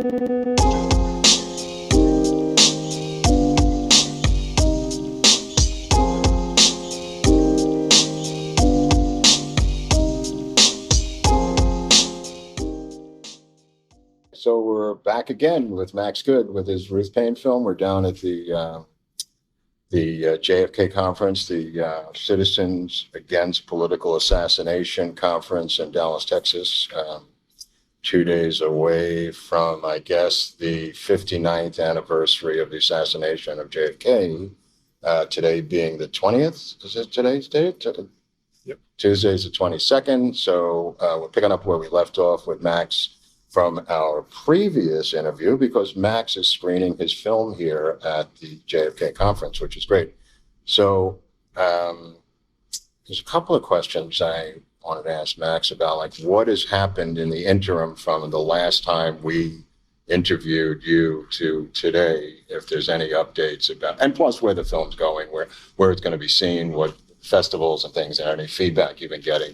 So we're back again with Max Good with his Ruth Paine film. We're down at the JFK conference, the Citizens Against Political Assassination conference in Dallas, Texas. 2 days away from, I guess, the 59th anniversary of the assassination of JFK. Today being the 20th. Is it today's date? Yep. Tuesday's the 22nd. So we're picking up where we left off with Max from our previous interview, because Max is screening his film here at the JFK conference, which is great. So there's a couple of questions I wanted to ask Max about, like, what has happened in the interim from the last time we interviewed you to today, if there's any updates about, and plus where the film's going, where it's going to be seen, what festivals and things, and any feedback you've been getting,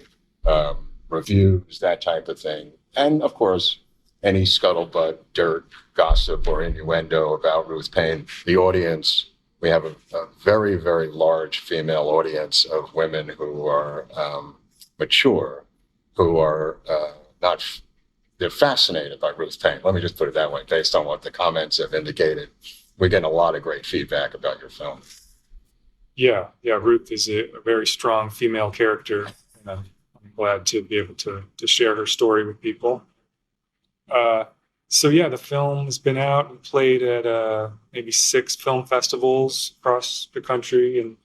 reviews, that type of thing. And of course, any scuttlebutt, dirt, gossip, or innuendo about Ruth Paine. The audience, we have a very, very large female audience of women who are mature, who are they're fascinated by Ruth Paine. Let me just put it that way, based on what the comments have indicated. We're getting a lot of great feedback about your film. Yeah, Ruth is a very strong female character, and I'm glad to be able to share her story with people. So the film has been out and played at maybe 6 film festivals across the country and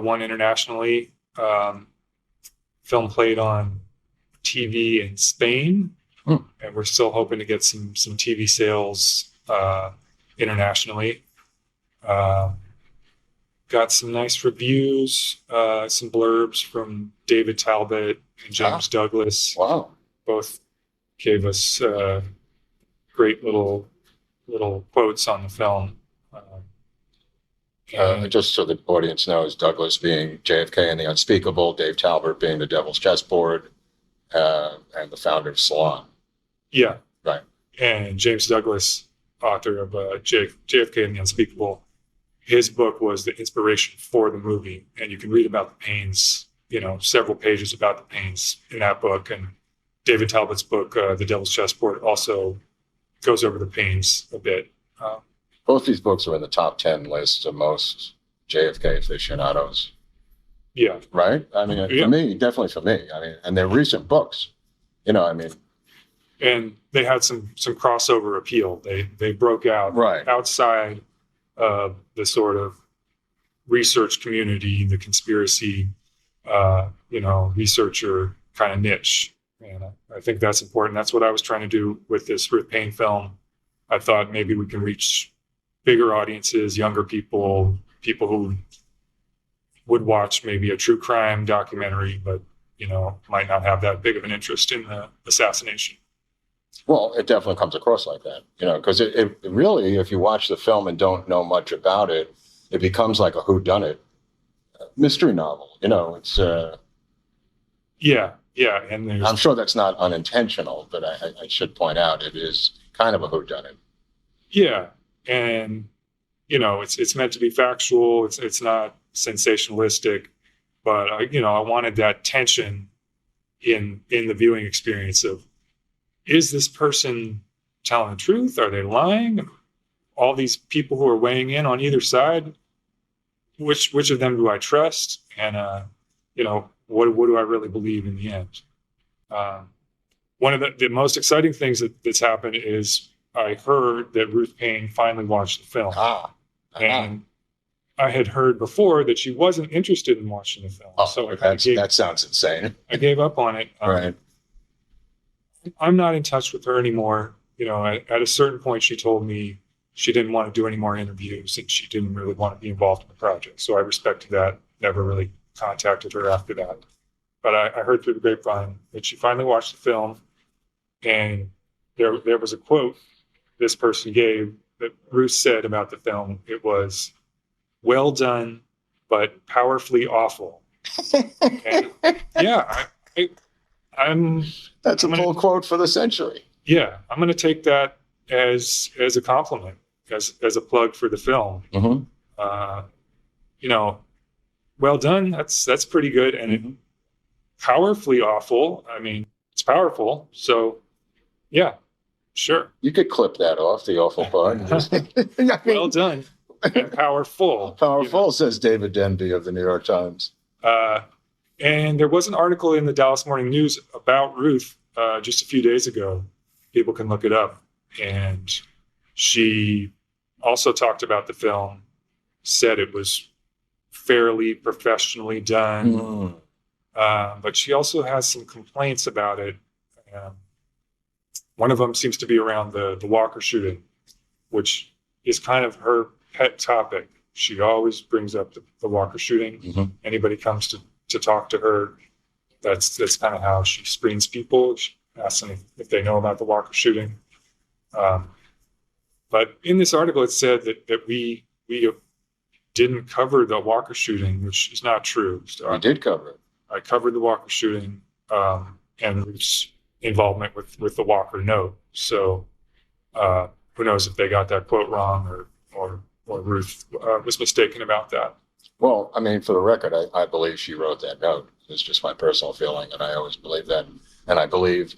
1 internationally. Film played on TV in Spain, and we're still hoping to get some TV sales internationally. Got some nice reviews, some blurbs from David Talbot and James Douglas. Wow. Both gave us great little quotes on the film. Just so the audience knows, Douglas being JFK and the Unspeakable, Dave Talbot being the Devil's Chessboard, and the founder of Salon. Yeah. Right. And James Douglas, author of JFK and the Unspeakable, his book was the inspiration for the movie. And you can read about the Paines, several pages about the Paines in that book. And David Talbot's book, The Devil's Chessboard, also goes over the Paines a bit. Both these books are in the top 10 list of most JFK aficionados. Yeah. Right? I mean, for me, definitely for me. I mean, and they're recent books. And they had some crossover appeal. They broke out outside of the sort of research community, the conspiracy, researcher kind of niche. And I think that's important. That's what I was trying to do with this Ruth Paine film. I thought maybe we can reach bigger audiences, younger people who would watch maybe a true crime documentary, but, might not have that big of an interest in the assassination. Well, it definitely comes across like that, because it really, if you watch the film and don't know much about it, it becomes like a whodunit mystery novel. It's... Yeah, and I'm sure that's not unintentional, but I should point out it is kind of a whodunit. Yeah, and it's meant to be factual. It's not sensationalistic, but I wanted that tension in the viewing experience of, is this person telling the truth? Are they lying? All these people who are weighing in on either side, which of them do I trust? And what do I really believe in the end? One of the most exciting things that's happened is I heard that Ruth Paine finally watched the film. And I had heard before that she wasn't interested in watching the film. So that sounds insane. I gave up on it. Right. I'm not in touch with her anymore. At a certain point, she told me she didn't want to do any more interviews and she didn't really want to be involved in the project. So I respected that. Never really contacted her after that. But I heard through the grapevine that she finally watched the film, and there was a quote this person gave that Ruth said about the film. It was, "Well done, but powerfully awful." And I'm... That's a full quote for the century. Yeah, I'm going to take that as a compliment, as a plug for the film. You know, well done. That's pretty good, and it, powerfully awful. I mean, it's powerful. So, yeah, sure. You could clip that off, the awful part. Well done. And powerful. Powerful, you know. says David Denby of the New York Times. And there was an article in the Dallas Morning News about Ruth just a few days ago. People can look it up. And she also talked about the film, said it was fairly professionally done. But she also has some complaints about it. One of them seems to be around the Walker shooting, which is kind of her pet topic. She always brings up the Walker shooting. Anybody comes to talk to her, that's kind of how she screens people. She asks them if they know about the Walker shooting. But in this article, it said that we didn't cover the Walker shooting, which is not true. So We did cover it. I covered the Walker shooting and Ruth's involvement with the Walker note. So who knows if they got that quote wrong or Ruth was mistaken about that. Well, I mean, for the record, I believe she wrote that note. It's just my personal feeling, and I always believe that. And I believe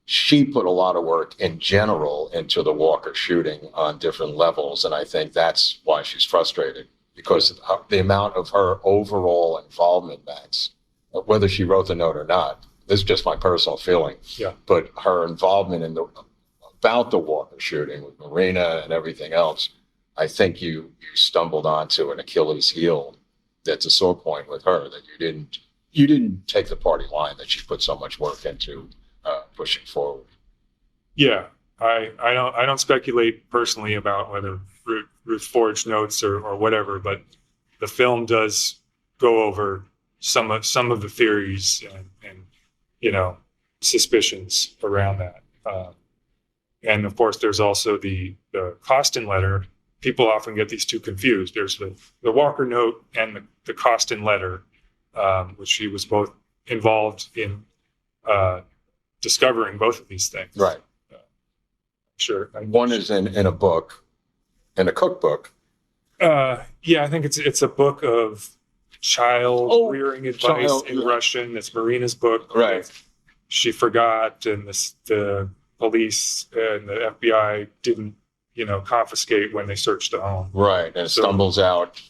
she put a lot of work in general into the Walker shooting on different levels, and I think that's why she's frustrated, because the amount of her overall involvement, Max, whether she wrote the note or not, this is just my personal feeling. Yeah. But her involvement about the Walker shooting with Marina and everything else, I think you stumbled onto an Achilles heel that's a sore point with her, that you didn't take the party line that she put so much work into pushing forward. Yeah, I don't speculate personally about whether Ruth forged notes or whatever, but the film does go over some of the theories and you know, suspicions around that. And of course, there's also the Costin letter. People often get these two confused. There's the Walker note and the Costin letter, which she was both involved in discovering both of these things. Right. Sure. One is in a book, in a cookbook. Yeah, I think it's a book of child rearing advice in Russian. It's Marina's book. Right. She forgot, and the police and the FBI didn't, confiscate when they searched the home. Right, and it stumbles out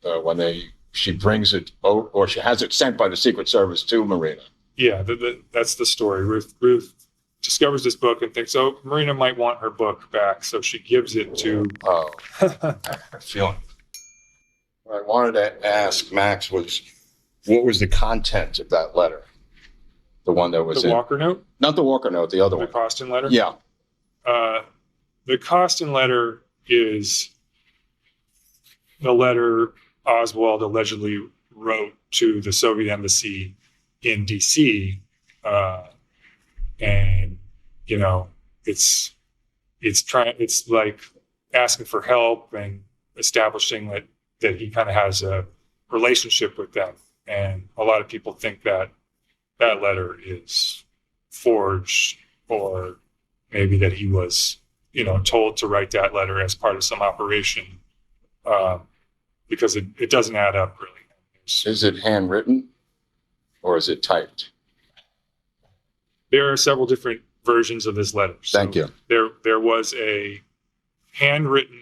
when she brings it, or she has it sent by the Secret Service to Marina. Yeah, that's the story. Ruth discovers this book and thinks, Marina might want her book back, so she gives it to. Oh, I feel. What I wanted to ask Max was, what was the content of that letter? The one that was the Walker note? Not the Walker note, the other one. The Costin letter? Yeah. The Costin letter is the letter Oswald allegedly wrote to the Soviet embassy in DC. And, it's like asking for help and establishing that he kind of has a relationship with them. And a lot of people think that letter is forged, or maybe that he was, told to write that letter as part of some operation, because it doesn't add up really. Is it handwritten or is it typed? There are several different versions of this letter. Thank you. There was a handwritten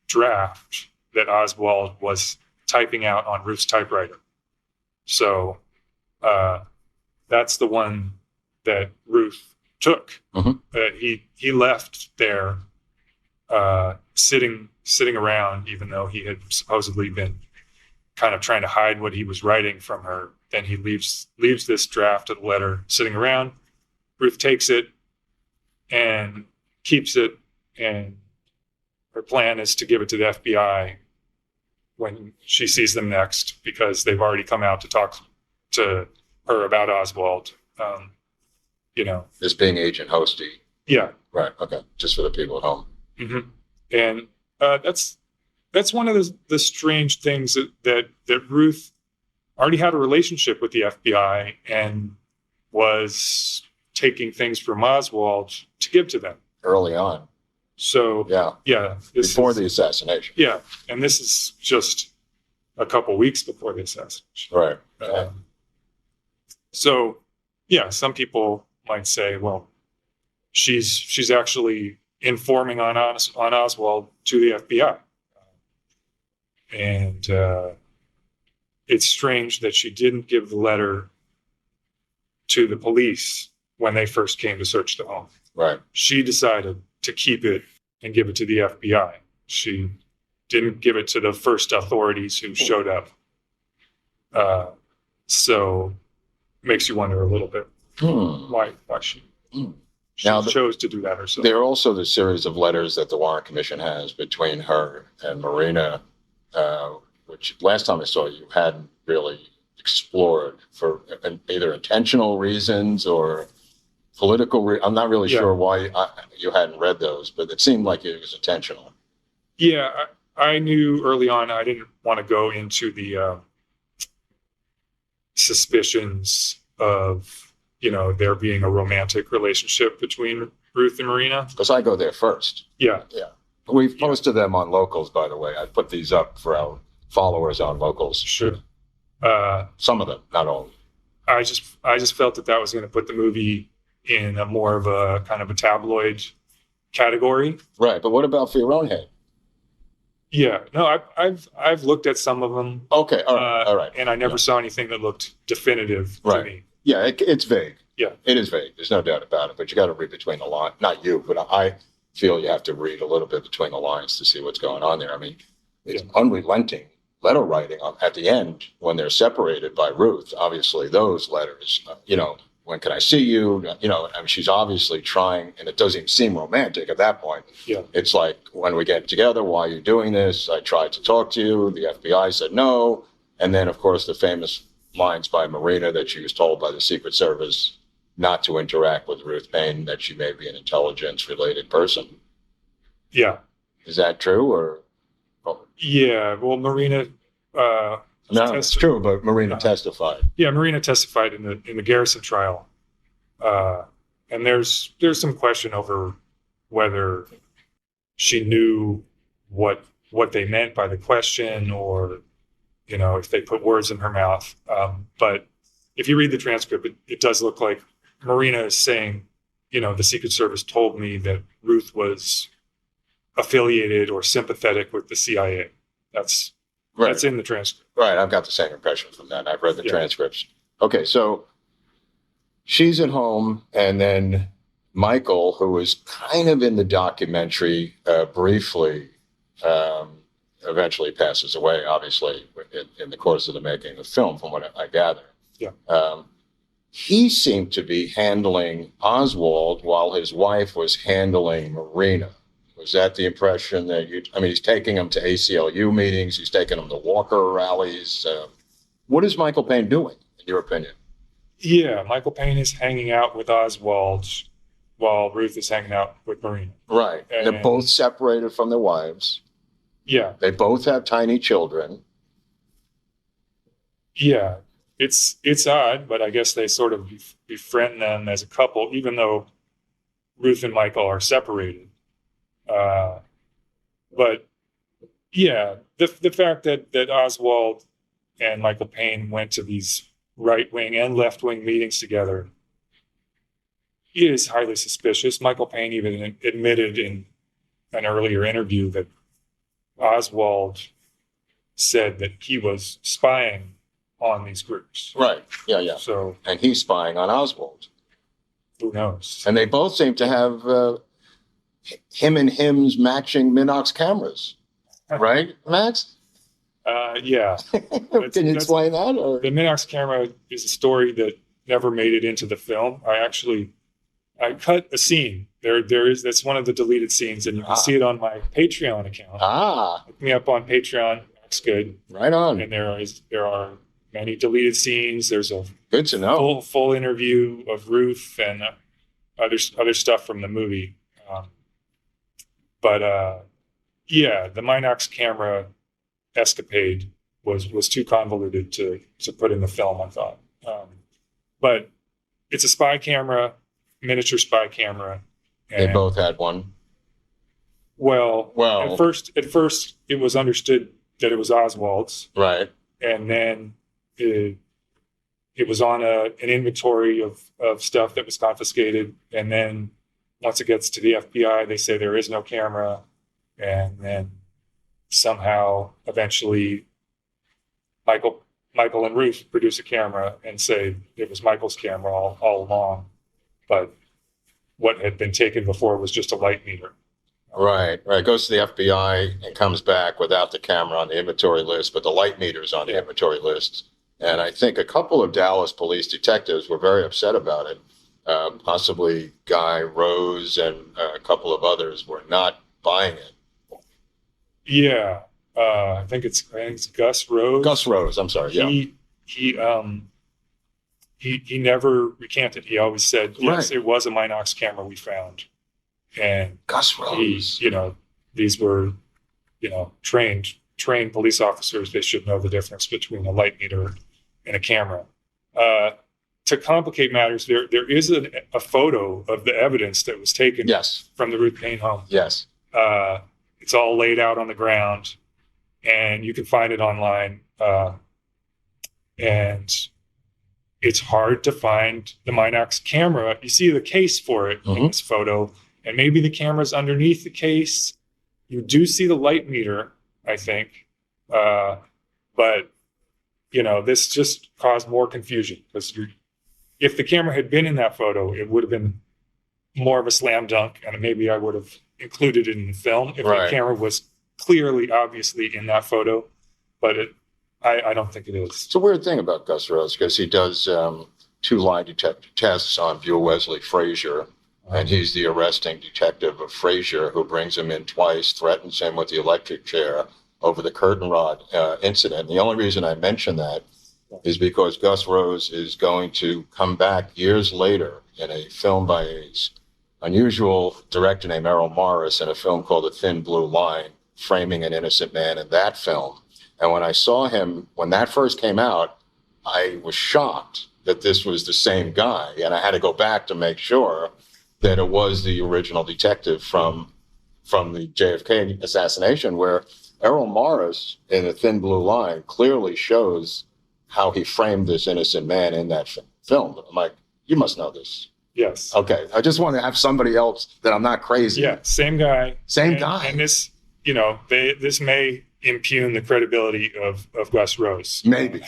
draft that Oswald was typing out on Ruth's typewriter. So that's the one that Ruth took. He left there sitting around, even though he had supposedly been kind of trying to hide what he was writing from her. Then he leaves this draft of the letter sitting around. Ruth takes it and keeps it, and her plan is to give it to the FBI when she sees them next, because they've already come out to talk to her about Oswald. This being Agent Hosty. Yeah. Right. Okay. Just for the people at home. Mm-hmm. And that's one of the strange things that Ruth already had a relationship with the FBI and was taking things from Oswald to give to them Early on. So this before is, the assassination. yeah, and this is just a couple weeks before the assassination. Right. So yeah, some people might say, well, she's actually informing on Oswald to the FBI, and it's strange that she didn't give the letter to the police when they first came to search the home. Right. She decided to keep it and give it to the FBI. She didn't give it to the first authorities who showed up. So makes you wonder a little bit why she chose to do that herself. There are also the series of letters that the Warren Commission has between her and Marina, which last time I saw you hadn't really explored for either intentional reasons or political. I'm not really sure why you hadn't read those, but it seemed like it was intentional. Yeah, I knew early on I didn't want to go into the suspicions of, there being a romantic relationship between Ruth and Marina. Because I go there first. Yeah. Yeah. We've posted them on Locals, by the way. I put these up for our followers on Locals. Sure. Some of them, not all. I just felt that was going to put the movie in a more of a kind of a tabloid category. Right. But what about for your own head? Yeah. No, I've looked at some of them. Okay. All right. And I never saw anything that looked definitive to me. Yeah, it's vague. Yeah. It is vague. There's no doubt about it. But you got to read between the lines. Not you, but I feel you have to read a little bit between the lines to see what's going on there. I mean, it's unrelenting letter writing at the end when they're separated by Ruth. Obviously, those letters, when can I see you? I mean, she's obviously trying, and it doesn't even seem romantic at that point. Yeah. It's like, when we get together, why are you doing this? I tried to talk to you. The FBI said no. And then, of course, the famous lines by Marina that she was told by the Secret Service not to interact with Ruth Paine, that she may be an intelligence-related person. Yeah. Is that true, or? Yeah. Well, Marina. No, it's true, but Marina testified. Yeah, Marina testified in the Garrison trial, and there's some question over whether she knew what they meant by the question, or if they put words in her mouth. But if you read the transcript, it does look like Marina is saying, the Secret Service told me that Ruth was affiliated or sympathetic with the CIA. That's in the transcript. Right. I've got the same impression from that. I've read the transcripts. Okay. So she's at home, and then Michael, who was kind of in the documentary briefly, eventually passes away, obviously, in the course of the making of the film, from what I gather. Yeah. He seemed to be handling Oswald while his wife was handling Marina. Was that the impression that he's taking him to ACLU meetings, he's taking him to Walker rallies. What is Michael Paine doing, in your opinion? Yeah, Michael Paine is hanging out with Oswald while Ruth is hanging out with Marina. Right. And they're both separated from their wives. Yeah. They both have tiny children. Yeah. It's odd, but I guess they sort of befriend them as a couple, even though Ruth and Michael are separated. But yeah, the fact that Oswald and Michael Paine went to these right-wing and left-wing meetings together is highly suspicious. Michael Paine even admitted in an earlier interview that Oswald said that he was spying on these groups. Right. Yeah. So, and he's spying on Oswald. Who knows? And they both seem to have him and him's matching Minox cameras, right, Max? Yeah. Can you explain that? Or? The Minox camera is a story that never made it into the film. I cut a scene. That's one of the deleted scenes, and you can see it on my Patreon account. Look me up on Patreon. That's good. Right on. And there are many deleted scenes. There's a good to know full interview of Ruth and other stuff from the movie. But the Minox camera escapade was too convoluted to put in the film, I thought. But it's a spy camera, miniature spy camera. They both had one. Well, Well, at first it was understood that it was Oswald's, right. and then it was on an inventory of stuff that was confiscated. And then once it gets to the FBI, they say there is no camera. And then somehow, eventually, Michael and Ruth produce a camera and say it was Michael's camera all along. But what had been taken before was just a light meter. Right. Goes to the FBI and comes back without the camera on the inventory list, but the light meter's on the inventory list. And I think a couple of Dallas police detectives were very upset about it. Possibly Guy Rose and a couple of others were not buying it. Yeah, I think it's Gus Rose. Gus Rose, I'm sorry. Yeah. He never recanted. He always said, yes, Right. it was a Minox camera we found. And Gus Rose. These were, trained police officers. They should know the difference between a light meter and a camera. To complicate matters, there is a photo of the evidence that was taken Yes. from the Ruth Paine home. Yes. It's all laid out on the ground, and you can find it online. And it's hard to find the Minox camera. You see the case for it in this photo, and maybe the camera's underneath the case. You do see the light meter, I think. But, this just caused more confusion, because if the camera had been in that photo, it would have been more of a slam dunk, and maybe I would have included it in the film if Right. the camera was clearly, obviously in that photo. But I don't think it is. It's a weird thing about Gus Rose because he does 2 lie detector tests on Buell Wesley Frazier, and he's the arresting detective of Frazier, who brings him in twice, threatens him with the electric chair over the curtain rod incident. And the only reason I mention that is because Gus Rose is going to come back years later in a film by an unusual director named Errol Morris in a film called A Thin Blue Line, framing an innocent man in that film. And when I saw him, when that first came out, I was shocked that this was the same guy. And I had to go back to make sure that it was the original detective from the JFK assassination, where Errol Morris in A Thin Blue Line clearly shows how he framed this innocent man in that film. I'm like, you must know this. Yes. Okay. I just want to have somebody else that I'm not crazy. Yeah, same guy. Same guy. And this, this may impugn the credibility of Gus Rose. Maybe.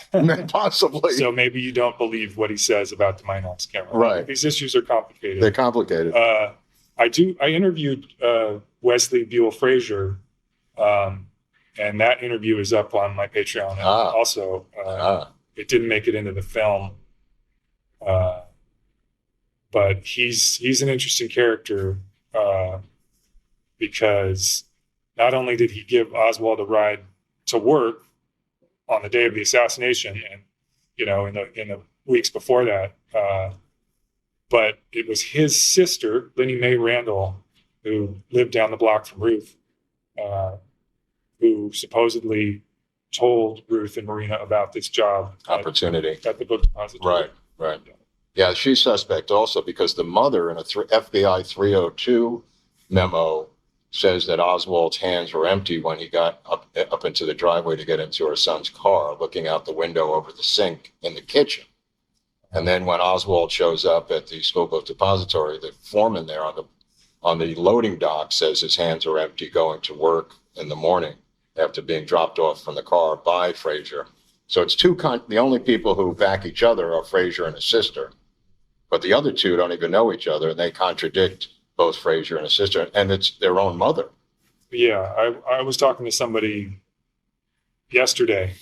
Possibly. So maybe you don't believe what he says about the Minox camera. Right. These issues are complicated. They're complicated. I interviewed Wesley Buell Frazier, and that interview is up on my Patreon. And also, it didn't make it into the film, but he's an interesting character because not only did he give Oswald a ride to work on the day of the assassination, and in the weeks before that, but it was his sister, Linnie Mae Randall, who lived down the block from Ruth, who supposedly told Ruth and Marina about this job Opportunity. at the book depository. Right. Yeah, she's suspect also because the mother in a FBI 302 memo says that Oswald's hands were empty when he got up into the driveway to get into her son's car, looking out the window over the sink in the kitchen. And then when Oswald shows up at the school book depository, the foreman there on the loading dock says his hands are empty going to work in the morning after being dropped off from the car by Frazier. So it's the only people who back each other are Frazier and his sister. But the other two don't even know each other, and they contradict both Frazier and his sister, and it's their own mother. Yeah, I was talking to somebody yesterday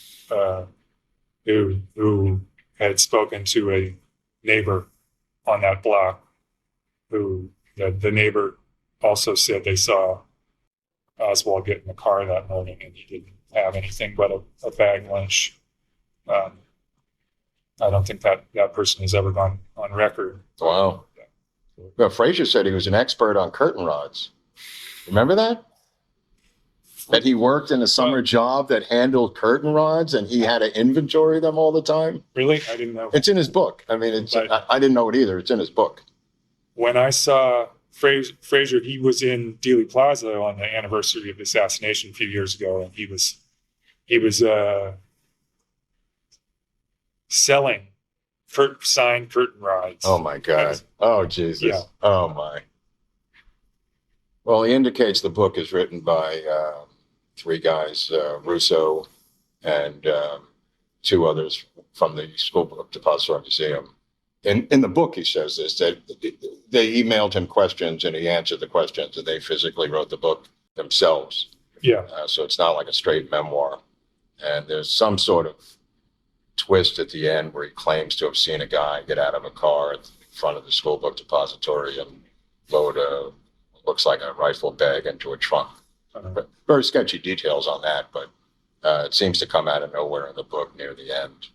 who had spoken to a neighbor on that block, who the neighbor also said they saw Oswald get in the car that morning, and he didn't have anything but a bag lunch. I don't think that person has ever gone on record. Wow. Well, Frazier said he was an expert on curtain rods. Remember that? That he worked in a summer job that handled curtain rods, and he had to inventory them all the time. Really? I didn't know. It's in his book. I mean, I didn't know it either. It's in his book. When I saw Fraser, he was in Dealey Plaza on the anniversary of the assassination a few years ago, and he was selling signed curtain rods. Oh my God. Oh Jesus. Yeah. Oh my. Well, he indicates the book is written by three guys, Russo and two others from the School Book Depository Museum. In the book, he says this, that they emailed him questions and he answered the questions, and they physically wrote the book themselves. Yeah. So it's not like a straight memoir. And there's some sort of twist at the end where he claims to have seen a guy get out of a car in front of the School Book Depository and load looks like a rifle bag into a trunk. But very sketchy details on that, but it seems to come out of nowhere in the book near the end,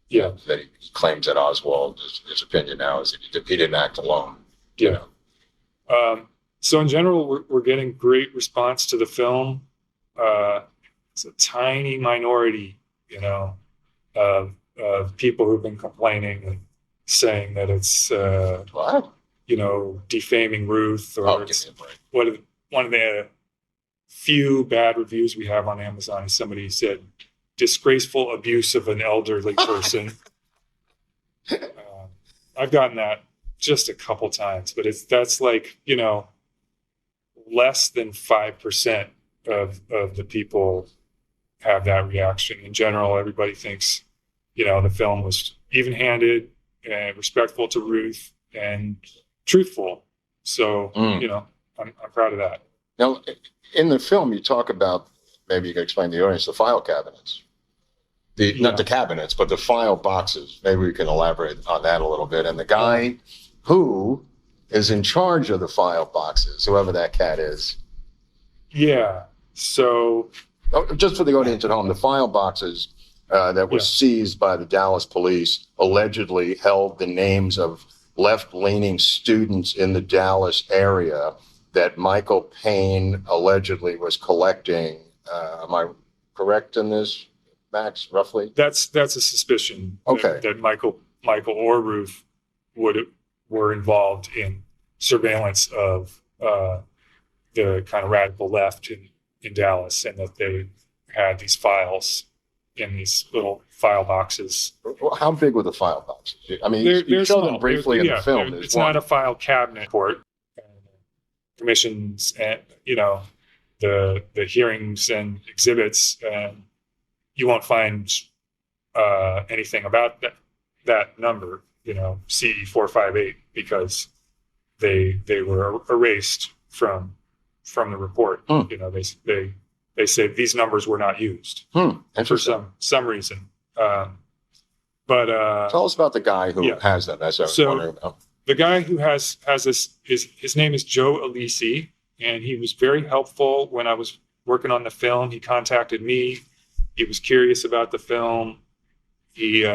Yeah. that he claims that Oswald, his opinion now is that he didn't act alone. Yeah. So in general, we're getting great response to the film. It's a tiny minority, of people who've been complaining and saying that it's, What? defaming Ruth, or Give it's me a break. one of the few bad reviews we have on Amazon is somebody said disgraceful abuse of an elderly person. I've gotten that just a couple times, but that's like, less than 5% of the people have that reaction. In general, everybody thinks, the film was even-handed and respectful to Ruth and truthful. So, I'm proud of that. Now, in the film, you talk about, maybe you can explain to the audience, the file cabinets. Not the cabinets, but the file boxes. Maybe we can elaborate on that a little bit. And the guy who is in charge of the file boxes, whoever that cat is. Yeah. So, just for the audience at home, the file boxes that were seized by the Dallas police allegedly held the names of left-leaning students in the Dallas area that Michael Paine allegedly was collecting. Am I correct in this, Max, roughly? that's a suspicion. Okay. That Michael or Ruth were involved in surveillance of the kind of radical left in Dallas, and that they had these files in these little file boxes. How big were the file boxes? I mean, you show them briefly in the film. It's not a file cabinet court. Commissions and the hearings and exhibits, and you won't find anything about that number, CE 458, because they were erased from the report. They say these numbers were not used for some reason. But tell us about the guy who has them. That's what I was wondering about. The guy who has this his name is Joe Alisi, and he was very helpful when I was working on the film. He contacted me. He was curious about the film. He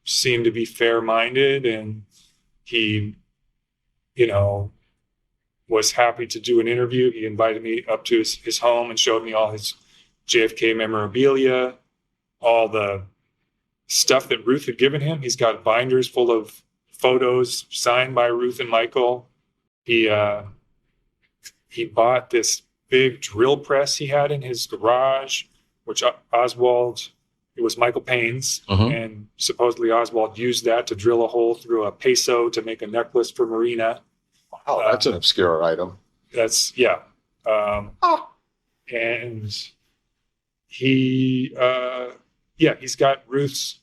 seemed to be fair-minded, and he, was happy to do an interview. He invited me up to his home and showed me all his JFK memorabilia, all the stuff that Ruth had given him. He's got binders full of photos signed by Ruth and Michael. He bought this big drill press he had in his garage, which Oswald, it was Michael Paine's, and supposedly Oswald used that to drill a hole through a peso to make a necklace for Marina. Wow, that's an obscure item. That's, and he's got Ruth's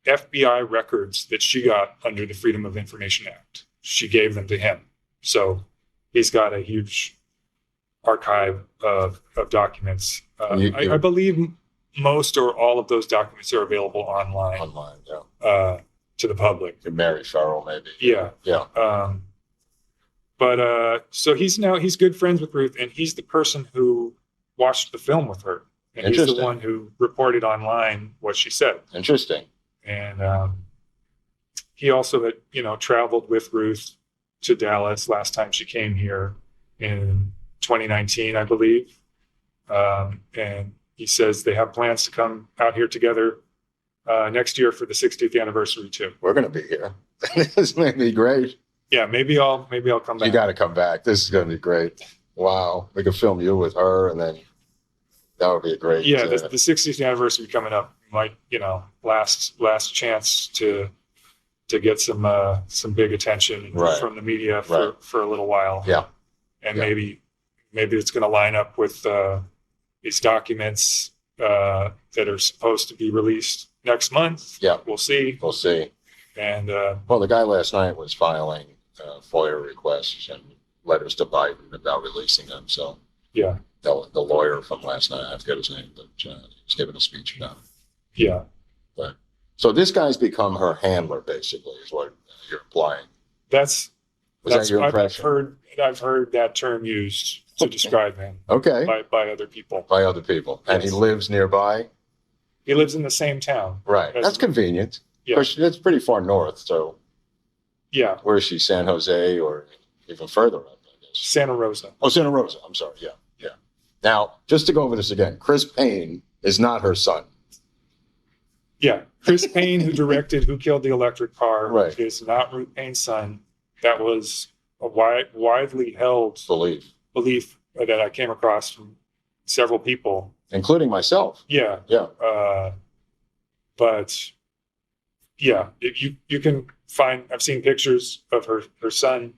FBI records that she got under the Freedom of Information Act. She gave them to him. So he's got a huge archive of documents. I believe most or all of those documents are available online. To the public. Mary Farrell, maybe. Yeah. So he's good friends with Ruth, and he's the person who watched the film with her. And he's the one who reported online what she said. Interesting. And he also had, traveled with Ruth to Dallas last time she came here in 2019, I believe. And he says they have plans to come out here together next year for the 60th anniversary too. We're going to be here. This may be great. Yeah, maybe I'll come back. You got to come back. This is going to be great. Wow. We could film you with her, and then that would be a great. Yeah, the 60th anniversary coming up might, last chance to get some big attention from the media for a little while. Yeah. And maybe it's going to line up with these documents that are supposed to be released next month. Yeah. We'll see. And well, the guy last night was filing FOIA requests and letters to Biden about releasing them. So yeah, the lawyer from last night, I forget his name, but he was giving a speech about it. Yeah. But so this guy's become her handler, basically, is what you're implying. Was that your impression? I've heard that term used to describe him. Okay. By other people. By other people, and yes. He lives nearby. He lives in the same town. Right. That's convenient. Yeah. Because it's pretty far north. So. Yeah. Where is she? San Jose or even further up? I guess. Santa Rosa. Oh, Santa Rosa. I'm sorry. Yeah. Yeah. Now, just to go over this again, Chris Paine is not her son. Yeah. Chris Paine, who directed Who Killed the Electric Car, is not Ruth Paine's son. That was a widely held belief that I came across from several people, including myself. Yeah. Yeah. But yeah, you can find. I've seen pictures of her son.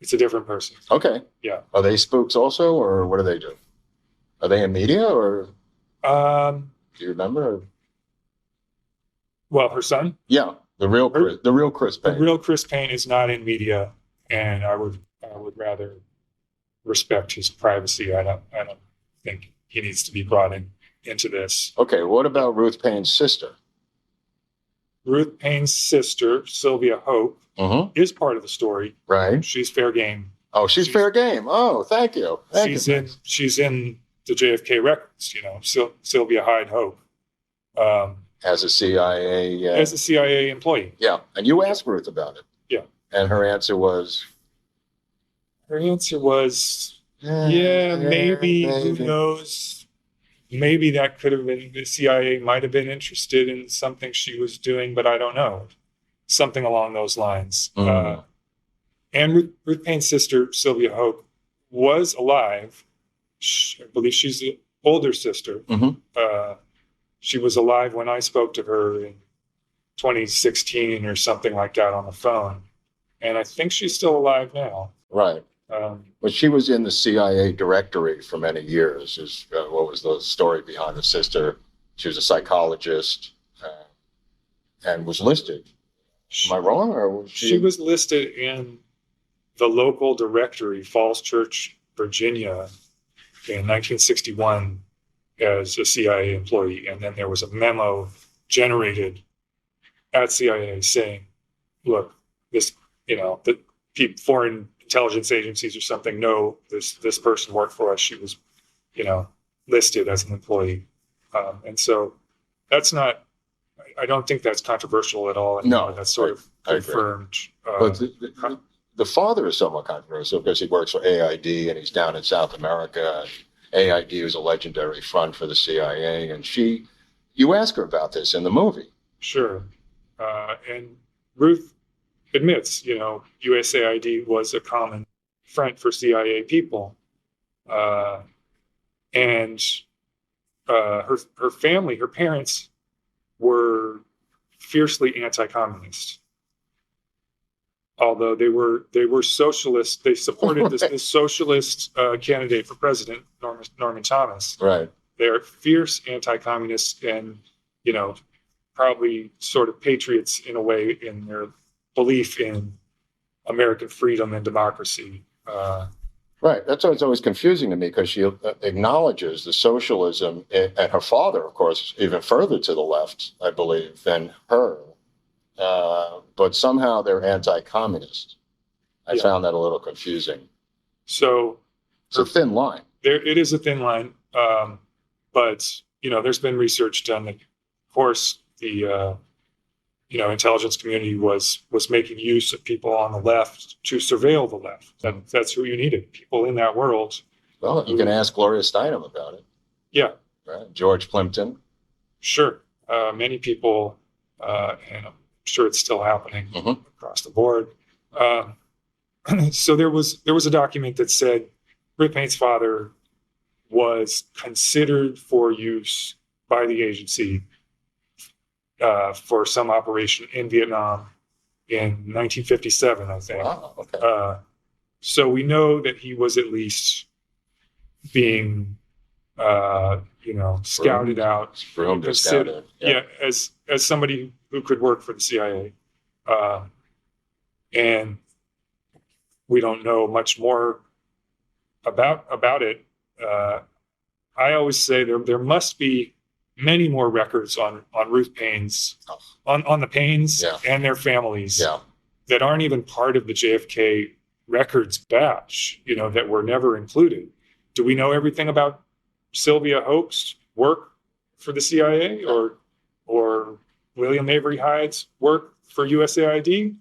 It's a different person. Okay. Yeah. Are they spooks also, or what do they do? Are they in media, or? Do you remember? Well, her son. Yeah, the real Chris Paine. The real Chris Paine is not in media, and I would rather respect his privacy. I don't think he needs to be brought into this. Okay, what about Ruth Paine's sister? Ruth Paine's sister, Sylvia Hope, is part of the story. Right. She's fair game. Oh, she's fair game. Oh, thank you. She's in the JFK records. Sylvia Hyde Hope. As a CIA employee. Yeah, and you asked Ruth about it. Yeah. And her answer was? Maybe. Who knows? Maybe that could have been, the CIA might have been interested in something she was doing, but I don't know. Something along those lines. And Ruth Paine's sister, Sylvia Hope, was alive. I believe she's the older sister. She was alive when I spoke to her in 2016 or something like that on the phone. And I think she's still alive now. Right. But she was in the CIA directory for many years. What was the story behind the sister? She was a psychologist and was listed. Am I wrong? Or was she was listed in the local directory, Falls Church, Virginia, in 1961 as a CIA employee. And then there was a memo generated at CIA saying, look, this, the foreign intelligence agencies or something know this person worked for us. She was, listed as an employee. And so that's not, I don't think that's controversial at all. No, that's sort of confirmed. But the father is somewhat controversial because he works for AID and he's down in South America. AID was a legendary front for the CIA. And you ask her about this in the movie. Sure. And Ruth admits, USAID was a common front for CIA people. And her family, her parents were fiercely anti-communist. Although they were socialist, they supported this socialist candidate for president, Norman Thomas. Right. They're fierce anti-communists and, probably sort of patriots in a way in their belief in American freedom and democracy. Right. That's why it's always confusing to me because she acknowledges the socialism, and her father, of course, even further to the left, I believe, than her. But somehow they're anti-communist. I found that a little confusing. So it's a thin line. It is a thin line. But, there's been research done that, of course, the intelligence community was making use of people on the left to surveil the left. That's who you needed, people in that world. Well, you can ask Gloria Steinem about it. Yeah. Right. George Plimpton. Sure. Many people, and I'm sure it's still happening across the board, So there was a document that said Ruth Paine's father was considered for use by the agency for some operation in Vietnam in 1957, I think. Wow. Okay. So we know that he was at least being, scouted out, Groomed or considered, scouted. as somebody who could work for the CIA, and we don't know much more about it. I always say there must be many more records on Ruth Paine's, on the Paines and their families that aren't even part of the JFK records batch, that were never included. Do we know everything about Sylvia Hope's work for the CIA or William Avery Hyde's work for USAID?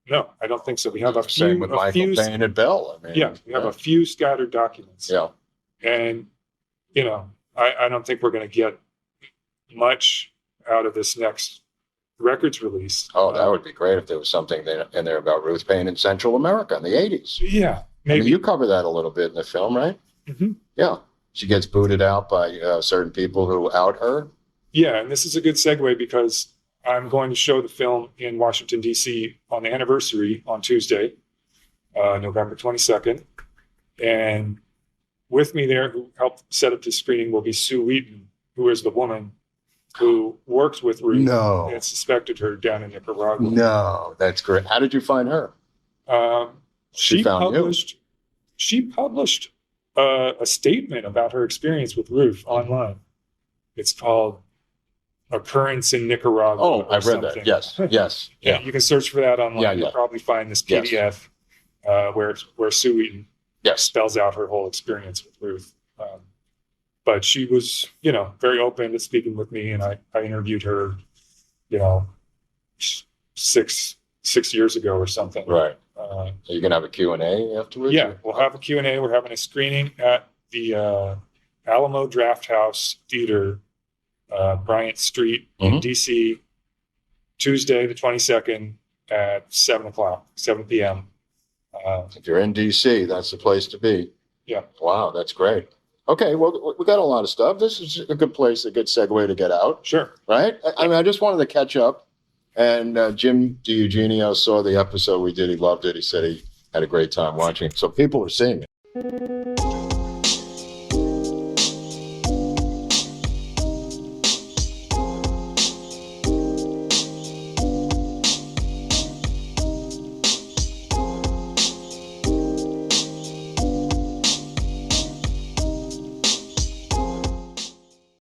No, I don't think so. We have Same with Michael Paine at Bell. I mean, we have a few scattered documents. Yeah. And, I don't think we're going to get much out of this next records release. Oh, that would be great if there was something in there about Ruth Paine in Central America in the 80s. Yeah, maybe. I mean, you cover that a little bit in the film, right? Mm-hmm. Yeah. She gets booted out by certain people who out her. Yeah, and this is a good segue because I'm going to show the film in Washington, D.C. on the anniversary on Tuesday, November 22nd. And with me there, who helped set up the screening, will be Sue Wheaton, who is the woman who worked with Ruth and suspected her down in Nicaragua. No, that's great. How did you find her? She published a statement about her experience with Ruth online. It's called Occurrence in Nicaragua. Oh, I've read that. Yes. Yeah, you can search for that online. Yeah. You'll probably find this PDF where Sue Wheaton spells out her whole experience with Ruth. But she was, very open to speaking with me, and I interviewed her, 6 years ago or something. Right. Are you going to have a Q&A afterwards? Yeah, we'll have a Q&A. We're having a screening at the Alamo Drafthouse Theater, Bryant Street in D.C., Tuesday the 22nd at 7 p.m. If you're in D.C., that's the place to be. Yeah. Wow, that's great. Okay, well, we got a lot of stuff. This is a good place, a good segue to get out. Sure. Right? I mean, I just wanted to catch up. And Jim DiEugenio saw the episode we did. He loved it. He said he had a great time watching it. So people are seeing it.